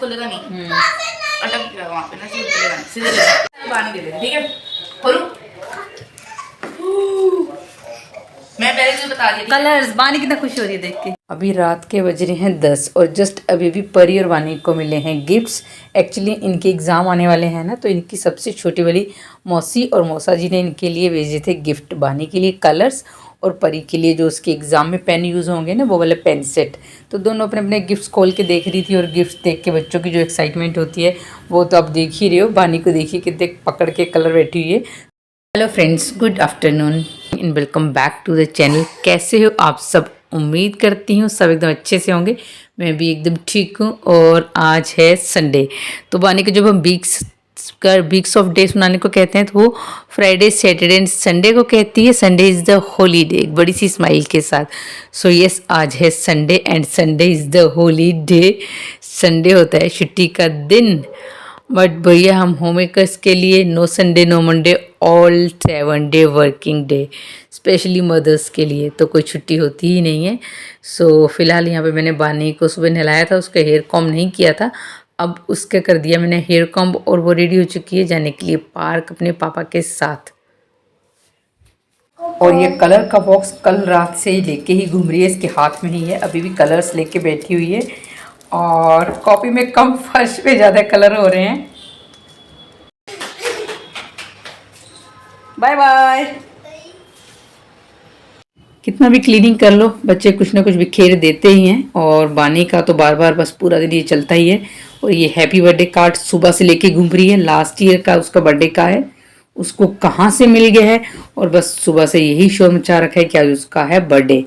खुलेगा नहीं, अटक गया वहाँ पे ना, खुलेगा नहीं, सीधे ले पानी दे दे, ठीक है। खोलूं? मैं पहले से बता दी। कलर्स, बानी कितना खुश हो रही है देख के। अभी रात के बज रहे हैं 10 और जस्ट अभी भी परी और वानी को मिले हैं गिफ्ट्स। एक्चुअली इनके एग्ज़ाम आने वाले हैं ना, तो इनकी सबसे छोटी वाली मौसी और मौसा जी ने इनके लिए भेजे थे गिफ्ट। वानी के लिए कलर्स और परी के लिए जो उसके एग्ज़ाम में पेन यूज़ होंगे ना, वो वाला पेन सेट। तो दोनों अपने अपने गिफ्ट्स खोल के देख रही थी और गिफ्ट देख के बच्चों की जो एक्साइटमेंट होती है वो तो आप देख ही रहे हो। वानी को देखिए कितने पकड़ के कलर बैठी हुई है। Hello friends, good afternoon and welcome back to the channel. कैसे हो आप सब? उम्मीद करती हूँ सब एकदम अच्छे से होंगे। मैं भी एकदम ठीक हूँ। और आज है संडे, तो वानी को जब हम वीक्स ऑफ डेज सुनाने को कहते हैं तो वो फ्राइडे, सैटरडे एंड संडे को कहती है। Sunday is the Holi day, एक बड़ी सी स्माइल के साथ। सो यस, आज है Sunday and Sunday is the Holi day. Sunday होता है छुट्टी का दिन, बट भैया हम होम मेकर्स के लिए no Sunday no Monday, all 7 day working day. Specially mothers के लिए तो कोई छुट्टी होती ही नहीं है। सो फिलहाल यहाँ पे मैंने बानी को सुबह नहलाया था, उसका हेयर कॉम्ब नहीं किया था, अब उसका कर दिया मैंने हेयर कॉम्ब और वो रेडी हो चुकी है जाने के लिए पार्क अपने पापा के साथ। और ये कलर का बॉक्स कल रात से ही लेके ही घूम रही है, इसके हाथ में ही है, अभी भी कलर्स लेके बैठी हुई है। और कॉपी में कम, फर्श पे ज़्यादा कलर हो रहे हैं। Bye bye. कितना भी क्लीनिंग कर लो, बच्चे कुछ ना कुछ बिखेर देते ही हैं। और बानी का तो बार बार बस पूरा दिन ये चलता ही है। और ये हैप्पी बर्थडे कार्ड सुबह से लेके घूम रही है, लास्ट ईयर का उसका बर्थडे का है, उसको कहाँ से मिल गया है। और बस सुबह से यही शोर मचा रखा है कि आज उसका है बर्थडे।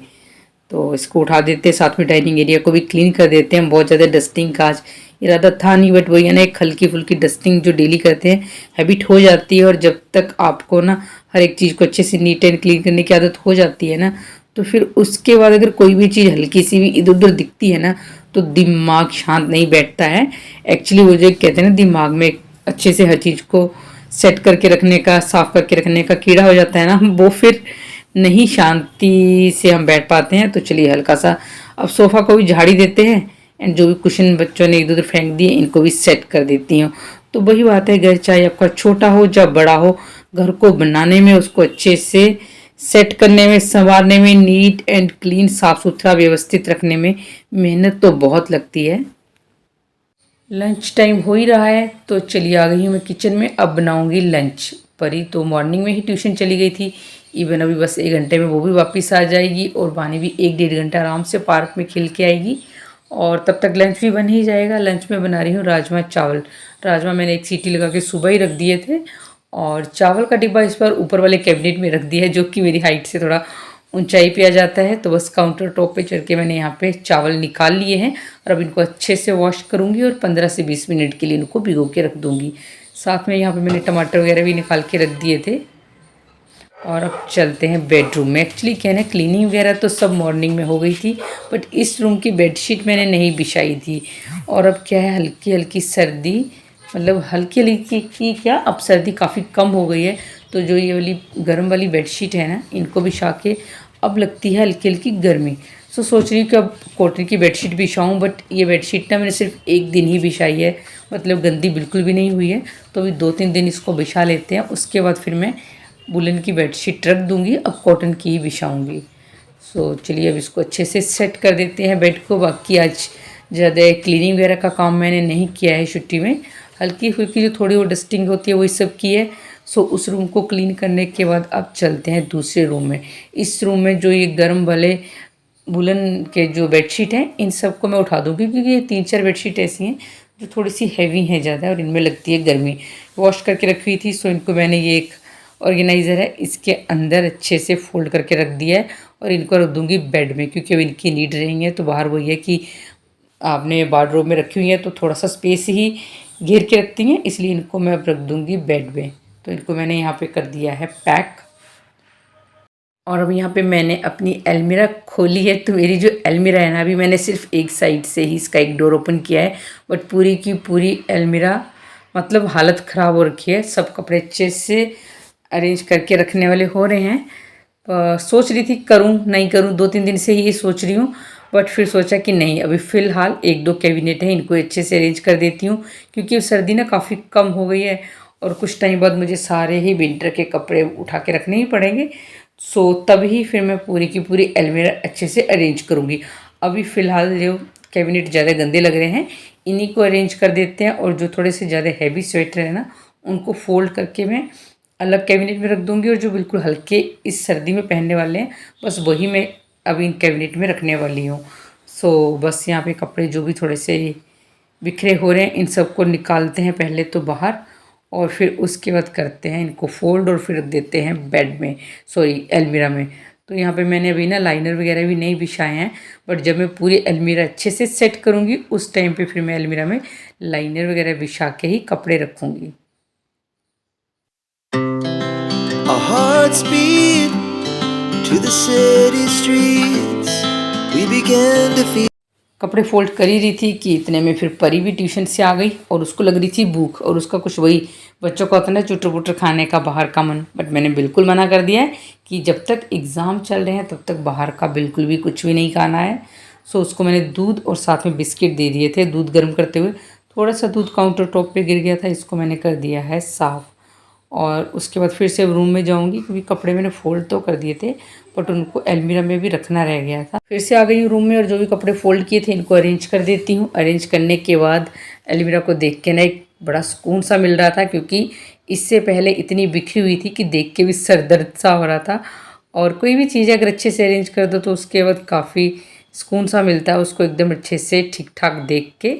तो इसको उठा देते हैं, साथ में डाइनिंग एरिया को भी क्लीन कर देते हैं। बहुत ज़्यादा डस्टिंग का आज इरादा था नहीं, बट वही है ना, एक हल्की फुल्की डस्टिंग जो डेली करते हैं हैबिट हो जाती है। और जब तक आपको ना हर एक चीज़ को अच्छे से नीट एंड क्लीन करने की आदत हो जाती है ना, तो फिर उसके बाद अगर कोई भी चीज़ हल्की सी भी इधर उधर दिखती है ना, तो दिमाग शांत नहीं बैठता है। एक्चुअली वो जो कहते हैं ना, दिमाग में अच्छे से हर चीज़ को सेट करके रखने का, साफ करके रखने का कीड़ा हो जाता है ना, वो फिर नहीं शांति से हम बैठ पाते हैं। तो चलिए हल्का सा अब सोफ़ा को भी झाड़ी देते हैं एंड जो भी कुशन बच्चों ने इधर उधर फेंक दिए इनको भी सेट कर देती हूँ। तो वही बात है, घर चाहे आपका छोटा हो या बड़ा हो, घर को बनाने में, उसको अच्छे से सेट करने में, संवारने में, नीट एंड क्लीन, साफ सुथरा व्यवस्थित रखने में मेहनत तो बहुत लगती है। लंच टाइम हो ही रहा है, तो चलिए आ गई हूँ मैं किचन में। अब बनाऊंगी लंच। परी तो मॉर्निंग में ही ट्यूशन चली गई थी, इवन अभी बस 1 घंटे में वो भी वापस आ जाएगी। और वानी भी 1-1.5 घंटा आराम से पार्क में खेल के आएगी और तब तक लंच भी बन ही जाएगा। लंच में बना रही हूँ राजमा चावल। राजमा मैंने 1 सीटी लगा के सुबह ही रख दिए थे और चावल का डिब्बा इस पर ऊपर वाले कैबिनेट में रख दिया है, जो कि मेरी हाइट से थोड़ा ऊंचाई पे आ जाता है। तो बस काउंटर टॉप पे चढ़ के मैंने यहाँ पे चावल निकाल लिए हैं और अब इनको अच्छे से वॉश करूँगी और 15 से 20 मिनट के लिए इनको भिगो के रख दूँगी। साथ में यहाँ पे मैंने टमाटर वगैरह भी निकाल के रख दिए थे। और अब चलते हैं बेडरूम में। एक्चुअली क्या है ना, क्लीनिंग वगैरह तो सब मॉर्निंग में हो गई थी, बट इस रूम की बेडशीट मैंने नहीं बिछाई थी। और अब क्या है, हल्की हल्की सर्दी, मतलब हल्की हल्की की क्या, अब सर्दी काफ़ी कम हो गई है। तो जो ये वाली गर्म वाली बेडशीट है ना, इनको बिछा के अब लगती है हल्की हल्की गर्मी। सो सोच रही हूँ कि अब कॉटन की बेडशीट बिछाऊँ, बट ये बेडशीट ना मैंने सिर्फ 1 दिन ही बिछाई है, मतलब गंदी बिल्कुल भी नहीं हुई है। तो अभी 2-3 दिन इसको बिछा लेते हैं, उसके बाद फिर मैं वुलन की बेडशीट रख दूँगी, अब कॉटन की ही बिछाऊँगी। सो चलिए अब इसको अच्छे से सेट कर देते हैं बेड को। बाकी आज ज़्यादा क्लीनिंग वगैरह का काम मैंने नहीं किया है छुट्टी में, हल्की फुल्की जो थोड़ी वो डस्टिंग होती है वही सब की है। सो उस रूम को क्लीन करने के बाद अब चलते हैं दूसरे रूम में। इस रूम में जो ये गर्म वाले वुलन के जो बेडशीट हैं, इन सबको मैं उठा दूँगी, क्योंकि ये 3-4 बेडशीट ऐसी हैं जो थोड़ी सी हैवी हैं ज़्यादा और इनमें लगती है गर्मी। वॉश करके रखी हुई थी, सो इनको मैंने ये एक ऑर्गेनाइज़र है इसके अंदर अच्छे से फोल्ड करके रख दिया है और इनको रख दूँगी बेड में, क्योंकि अब इनकी नीड रहेंगे। तो बाहर वही है कि आपने वार्डरोब में रखी हुई है तो थोड़ा सा स्पेस ही घेर के रखती हैं, इसलिए इनको मैं अब रख दूँगी बेड में। तो इनको मैंने यहाँ पे कर दिया है पैक। और अब यहाँ पे मैंने अपनी अलमीरा खोली है। तो मेरी जो अलमीरा है ना, अभी मैंने सिर्फ एक साइड से ही इसका एक डोर ओपन किया है, बट पूरी की पूरी अलमीरा मतलब हालत ख़राब हो रखी है। सब कपड़े अच्छे से अरेंज करके रखने वाले हो रहे हैं। सोच रही थी करूं नहीं करूं, 2-3 दिन से ही ये सोच रही हूं, बट फिर सोचा कि नहीं, अभी फ़िलहाल 1-2 कैबिनेट है, इनको अच्छे से अरेंज कर देती हूँ, क्योंकि अब सर्दी ना काफ़ी कम हो गई है और कुछ टाइम बाद मुझे सारे ही विंटर के कपड़े उठा के रखने ही पड़ेंगे। सो तभी फिर मैं पूरी की पूरी अलमीरा अच्छे से अरेंज करूँगी। अभी फ़िलहाल जो कैबिनेट ज़्यादा गंदे लग रहे हैं, इन्हीं को अरेंज कर देते हैं, और जो थोड़े से ज़्यादा हैवी स्वेटर है ना, उनको फोल्ड करके मैं अलग कैबिनेट में रख दूँगी, और जो बिल्कुल हल्के इस सर्दी में पहनने वाले हैं, बस वही मैं अभी इन कैबिनेट में रखने वाली हूँ। सो बस यहाँ पे कपड़े जो भी थोड़े से बिखरे हो रहे हैं, इन सबको निकालते हैं पहले तो बाहर, और फिर उसके बाद करते हैं इनको फोल्ड, और फिर रख देते हैं बेड में, सॉरी अलमीरा में। तो यहाँ पे मैंने अभी ना लाइनर वगैरह भी नहीं बिछाए हैं, बट जब मैं पूरी अलमीरा अच्छे से सेट करूँगी उस टाइम पे फिर मैं अलमीरा में लाइनर वगैरह बिछा के ही कपड़े रखूँगी। Our hearts beat to the city streets. We began to feel. कपड़े फोल्ड कर ही रही थी कि इतने में फिर परी भी ट्यूशन से आ गई, और उसको लग रही थी भूख, और उसका कुछ वही बच्चों का होता है ना, चुटर पुटर खाने का बाहर का मन। बट मैंने बिल्कुल मना कर दिया है कि जब तक एग्ज़ाम चल रहे हैं तब तक बाहर का बिल्कुल भी कुछ भी नहीं खाना है। सो उसको मैंने दूध और साथ में बिस्किट दे दिए थे। दूध गर्म करते हुए थोड़ा सा दूध काउंटर टॉप पे गिर गया था, इसको मैंने कर दिया है साफ़। और उसके बाद फिर से रूम में जाऊंगी, क्योंकि कपड़े मैंने फोल्ड तो कर दिए थे बट उनको अलमीरा में भी रखना रह गया था। फिर से आ गई हूँ रूम में, और जो भी कपड़े फोल्ड किए थे इनको अरेंज कर देती हूँ। अरेंज करने के बाद अलमीरा को देख के ना एक बड़ा सुकून सा मिल रहा था, क्योंकि इससे पहले इतनी बिखरी हुई थी कि देख के भी सर दर्द सा हो रहा था। और कोई भी चीज़ अगर अच्छे से अरेंज कर दो तो उसके बाद काफ़ी सुकून सा मिलता है, उसको एकदम अच्छे से ठीक ठाक देख के।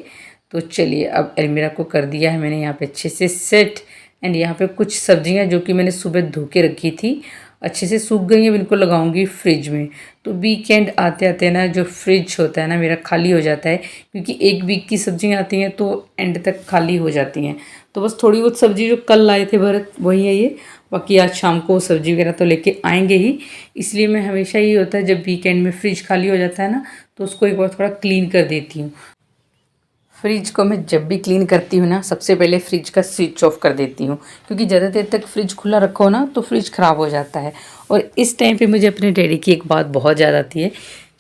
तो चलिए, अब अलमीरा को कर दिया है मैंने यहाँ पे अच्छे से सेट। एंड यहाँ पे कुछ सब्जियाँ जो कि मैंने सुबह धो के रखी थी अच्छे से सूख गई हैं, बिल्कुल लगाऊंगी फ्रिज में। तो वीकेंड आते आते ना जो फ्रिज होता है ना मेरा खाली हो जाता है, क्योंकि एक वीक की सब्जियाँ आती हैं तो एंड तक खाली हो जाती हैं। तो बस थोड़ी बहुत सब्जी जो कल लाए थे भरत वही है ये, बाकी आज शाम को सब्जी वगैरह तो लेके आएंगे ही। इसलिए मैं हमेशा ही होता है जब वीकेंड में फ्रिज खाली हो जाता है ना, तो उसको एक बार थोड़ा क्लीन कर देती हूँ। फ्रिज को मैं जब भी क्लीन करती हूँ ना, सबसे पहले फ्रिज का स्विच ऑफ कर देती हूँ, क्योंकि ज़्यादा देर तक फ्रिज खुला रखो ना तो फ्रिज ख़राब हो जाता है। और इस टाइम पे मुझे अपने डैडी की एक बात बहुत याद आती है।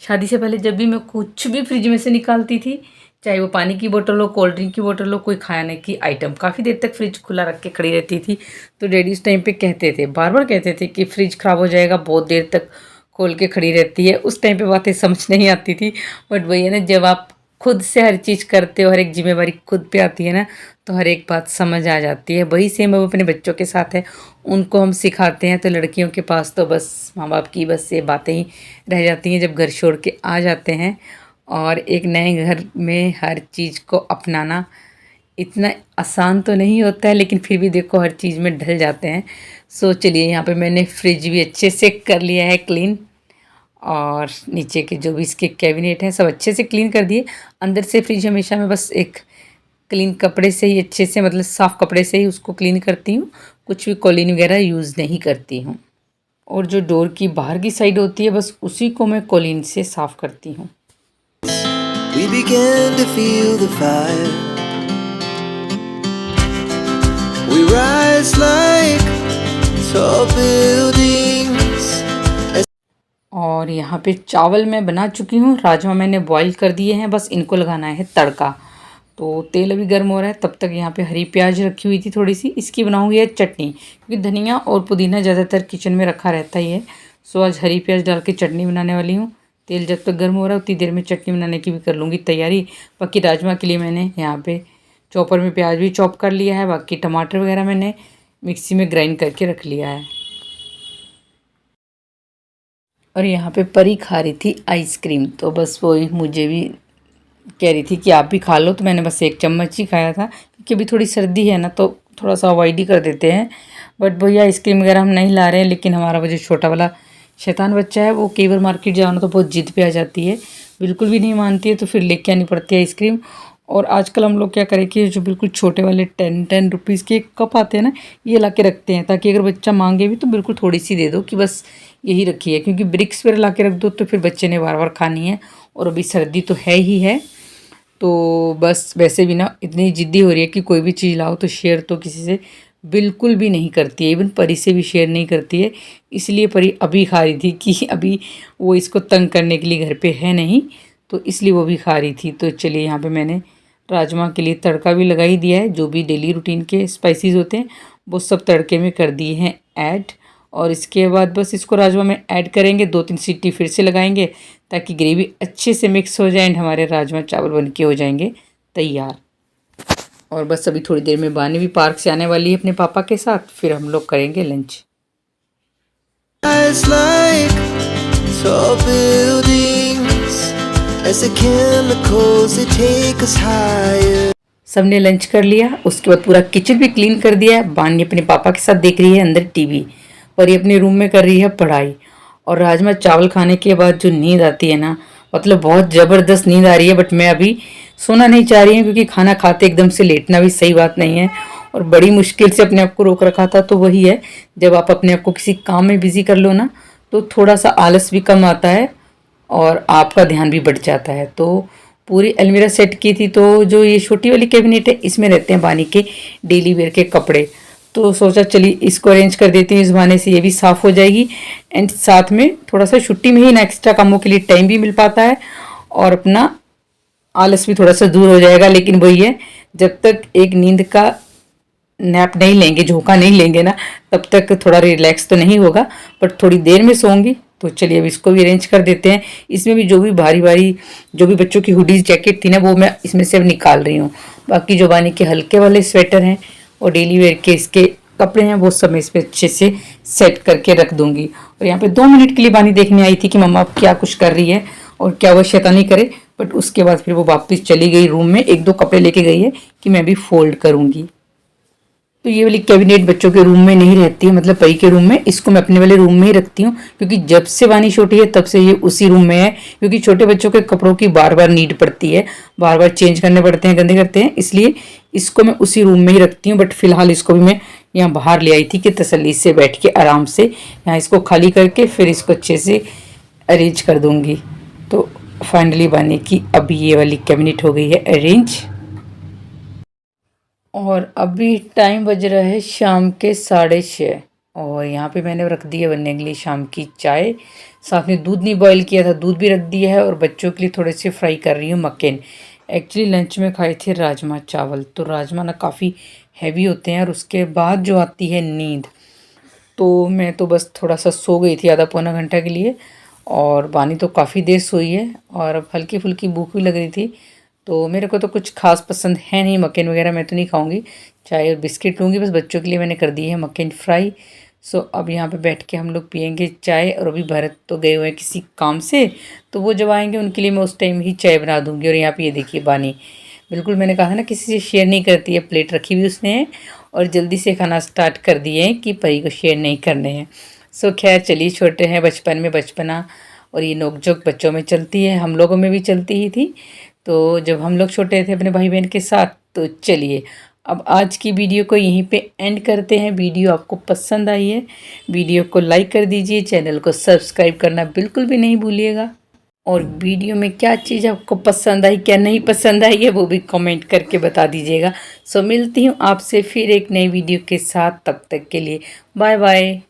शादी से पहले जब भी मैं कुछ भी फ्रिज में से निकालती थी, चाहे वो पानी की बोतल हो, कोल्ड ड्रिंक की बोतल हो, कोई खाने की आइटम, काफ़ी देर तक फ्रिज खुला रख के खड़ी रहती थी। तो डैडी उस टाइम पर कहते थे, बार बार कहते थे कि फ्रिज ख़राब हो जाएगा, बहुत देर तक खोल के खड़ी रहती है। उस टाइम पर बातें समझ नहीं आती थी, बट वही है ना, जब आप खुद से हर चीज़ करते हो, हर एक जिम्मेवारी खुद पे आती है ना, तो हर एक बात समझ आ जाती है। वही सेम अब अपने बच्चों के साथ है, उनको हम सिखाते हैं। तो लड़कियों के पास तो बस माँ बाप की बस ये बातें ही रह जाती हैं जब घर छोड़ के आ जाते हैं। और एक नए घर में हर चीज़ को अपनाना इतना आसान तो नहीं होता है, लेकिन फिर भी देखो हर चीज़ में ढल जाते हैं। सो चलिए, यहाँ पे मैंने फ्रिज भी अच्छे से कर लिया है क्लीन, और नीचे के जो भी इसके कैबिनेट हैं सब अच्छे से क्लीन कर दिए। अंदर से फ्रिज हमेशा मैं बस एक क्लीन कपड़े से ही अच्छे से, मतलब साफ़ कपड़े से ही उसको क्लीन करती हूँ, कुछ भी कॉलिन वगैरह यूज़ नहीं करती हूँ। और जो डोर की बाहर की साइड होती है बस उसी को मैं कॉलिन से साफ़ करती हूँ। We began to feel the fire. We rise like tall buildings. और यहाँ पे चावल मैं बना चुकी हूँ, राजमा मैंने बॉईल कर दिए हैं, बस इनको लगाना है तड़का। तो तेल अभी गर्म हो रहा है, तब तक यहाँ पे हरी प्याज रखी हुई थी थोड़ी सी, इसकी बनाऊँगी है चटनी, क्योंकि धनिया और पुदीना ज़्यादातर किचन में रखा रहता ही है। सो आज हरी प्याज डाल के चटनी बनाने वाली हूँ। तेल जब तक गर्म हो रहा है उतनी देर में चटनी बनाने की भी कर लूँगी तैयारी। बाकी राजमा के लिए मैंने यहाँ पर चॉपर में प्याज भी चॉप कर लिया है, बाकी टमाटर वगैरह मैंने मिक्सी में ग्राइंड करके रख लिया है। और यहाँ पे परी खा रही थी आइसक्रीम, तो बस वही मुझे भी कह रही थी कि आप भी खा लो, तो मैंने बस 1 चम्मच ही खाया था, क्योंकि अभी थोड़ी सर्दी है ना तो थोड़ा सा अवॉइड ही कर देते हैं। बट भैया आइसक्रीम वगैरह हम नहीं ला रहे हैं, लेकिन हमारा वो जो छोटा वाला शैतान बच्चा है वो कई बार मार्केट जाओ ना तो बहुत जिद पे आ जाती है, बिल्कुल भी नहीं मानती है, तो फिर लेके आनी पड़ती है आइसक्रीम। और आजकल हम लोग क्या करें कि जो बिल्कुल छोटे वाले 10 रुपीज़ के कप आते हैं ना, ये ला के रखते हैं, ताकि अगर बच्चा मांगे भी तो बिल्कुल थोड़ी सी दे दो कि बस यही रखी है, क्योंकि ब्रिक्स पर ला के रख दो तो फिर बच्चे ने बार बार खानी है, और अभी सर्दी तो है ही है। तो बस वैसे भी ना इतनी ज़िद्दी हो रही है कि कोई भी चीज़ लाओ तो शेयर तो किसी से बिल्कुल भी नहीं करती है, इवन परी से भी शेयर नहीं करती है। इसलिए परी अभी खा रही थी कि अभी वो इसको तंग करने के लिए घर पे है नहीं, तो इसलिए वो भी खा रही थी। तो चलिए यहाँ पे मैंने राजमा के लिए तड़का भी लगा ही दिया है। जो भी डेली रूटीन के स्पाइसेस होते हैं वो सब तड़के में कर दिए हैं ऐड। और इसके बाद बस इसको राजमा में ऐड करेंगे, 2-3 सीटी फिर से लगाएंगे ताकि ग्रेवी अच्छे से मिक्स हो जाए एंड हमारे राजमा चावल बन के हो जाएंगे तैयार। और बस अभी थोड़ी देर में बानी भी पार्क से आने वाली है अपने पापा के साथ, फिर हम लोग करेंगे lunch. Eyes like tall buildings as the chemicals they take us higher. सबने लंच कर लिया, उसके बाद पूरा किचन भी क्लीन कर दिया। बानी अपने पापा के साथ देख रही है अंदर टीवी और ये अपने रूम में कर रही है पढ़ाई। और राजमा चावल खाने के बाद जो नींद आती है ना, मतलब बहुत ज़बरदस्त नींद आ रही है। बट मैं अभी सोना नहीं चाह रही हूँ क्योंकि खाना खाते एकदम से लेटना भी सही बात नहीं है और बड़ी मुश्किल से अपने आप को रोक रखा था। तो वही है, जब आप अपने आप को किसी काम में बिजी कर लो ना तो थोड़ा सा आलस भी कम आता है और आपका ध्यान भी बढ़ जाता है। तो पूरी अलमीरा सेट की थी। तो जो ये छोटी वाली कैबिनेट है इसमें रहते हैं बानी के डेली वेयर के कपड़े। तो सोचा चलिए इसको अरेंज कर देती हूँ, इस बहाने से ये भी साफ़ हो जाएगी एंड साथ में थोड़ा सा छुट्टी में ही ना एक्स्ट्रा कामों के लिए टाइम भी मिल पाता है और अपना आलस भी थोड़ा सा दूर हो जाएगा। लेकिन वही है, जब तक एक नींद का नैप नहीं लेंगे, झोंका नहीं लेंगे ना, तब तक थोड़ा रिलैक्स तो नहीं होगा। बट थोड़ी देर में सोऊंगी। तो चलिए अब इसको भी अरेंज कर देते हैं। इसमें भी जो भी भारी भारी जो भी बच्चों की हुडीज जैकेट थी ना वो मैं इसमें से अब निकाल रही हूँ। बाकी जो बानी के हल्के वाले स्वेटर हैं और डेली वेयर के इसके कपड़े हैं वो सब मैं इसमें अच्छे से सेट करके रख दूंगी। और यहाँ पे 2 मिनट के लिए बानी देखने आई थी कि मम्मा अब क्या कुछ कर रही है और क्या वो शैतानी करे। बट उसके बाद फिर वो वापस चली गई रूम में, 1-2 कपड़े लेके गई है कि मैं भी फोल्ड करूँगी। तो ये वाली कैबिनेट बच्चों के रूम में नहीं रहती है, मतलब परी के रूम में। इसको मैं अपने वाले रूम में ही रखती हूँ क्योंकि जब से वानी छोटी है तब से ये उसी रूम में है। क्योंकि छोटे बच्चों के कपड़ों की बार बार नीड पड़ती है, बार बार चेंज करने पड़ते हैं, गंदे करते हैं, इसलिए इसको मैं उसी रूम में ही रखती हूँ। बट फिलहाल इसको भी मैं यहाँ बाहर ले आई थी कि तसल्ली से बैठ के आराम से यहाँ इसको खाली करके फिर इसको अच्छे से अरेंज कर दूँगी। तो फाइनली बानी की अभी ये वाली कैबिनेट हो गई है अरेंज। और अभी टाइम बज रहा है शाम के 6:30 और यहाँ पे मैंने रख दिया बनने के लिए शाम की चाय। साथ में दूध नहीं बॉईल किया था, दूध भी रख दिया है। और बच्चों के लिए थोड़े से फ्राई कर रही हूँ मक्केन। एक्चुअली लंच में खाए थे राजमा चावल। तो राजमा ना काफ़ी हैवी होते हैं और उसके बाद जो आती है नींद, तो मैं तो बस थोड़ा सा सो गई थी आधा पौना घंटा के लिए। और बानी तो काफ़ी देर सोई है और अब हल्की फुल्की भूख भी लग रही थी। तो मेरे को तो कुछ खास पसंद है नहीं, मक्केन वगैरह मैं तो नहीं खाऊंगी, चाय और बिस्किट लूँगी। बस बच्चों के लिए मैंने कर दी है मक्केन फ्राई। सो अब यहाँ पे बैठ के हम लोग पियेंगे चाय। और अभी भरत तो गए हुए हैं किसी काम से, तो वो जब आएंगे उनके लिए मैं उस टाइम ही चाय बना दूँगी। और यहाँ पे ये देखिए बानी बिल्कुल, मैंने कहा था ना किसी से शेयर नहीं करती है, प्लेट रखी हुई उसने है और जल्दी से खाना स्टार्ट कर दिए हैं कि परी को शेयर नहीं करने हैं। सो खैर चलिए, छोटे हैं, बचपन में बचपना और ये नोकझोंक बच्चों में चलती है, हम लोगों में भी चलती ही थी। तो जब हम लोग छोटे थे अपने भाई बहन के साथ। तो चलिए अब आज की वीडियो को यहीं पे एंड करते हैं। वीडियो आपको पसंद आई है, वीडियो को लाइक कर दीजिए, चैनल को सब्सक्राइब करना बिल्कुल भी नहीं भूलिएगा। और वीडियो में क्या चीज़ आपको पसंद आई, क्या नहीं पसंद आई है वो भी कमेंट करके बता दीजिएगा। सो मिलती हूँ आपसे फिर एक नई वीडियो के साथ, तब तक के लिए बाय बाय।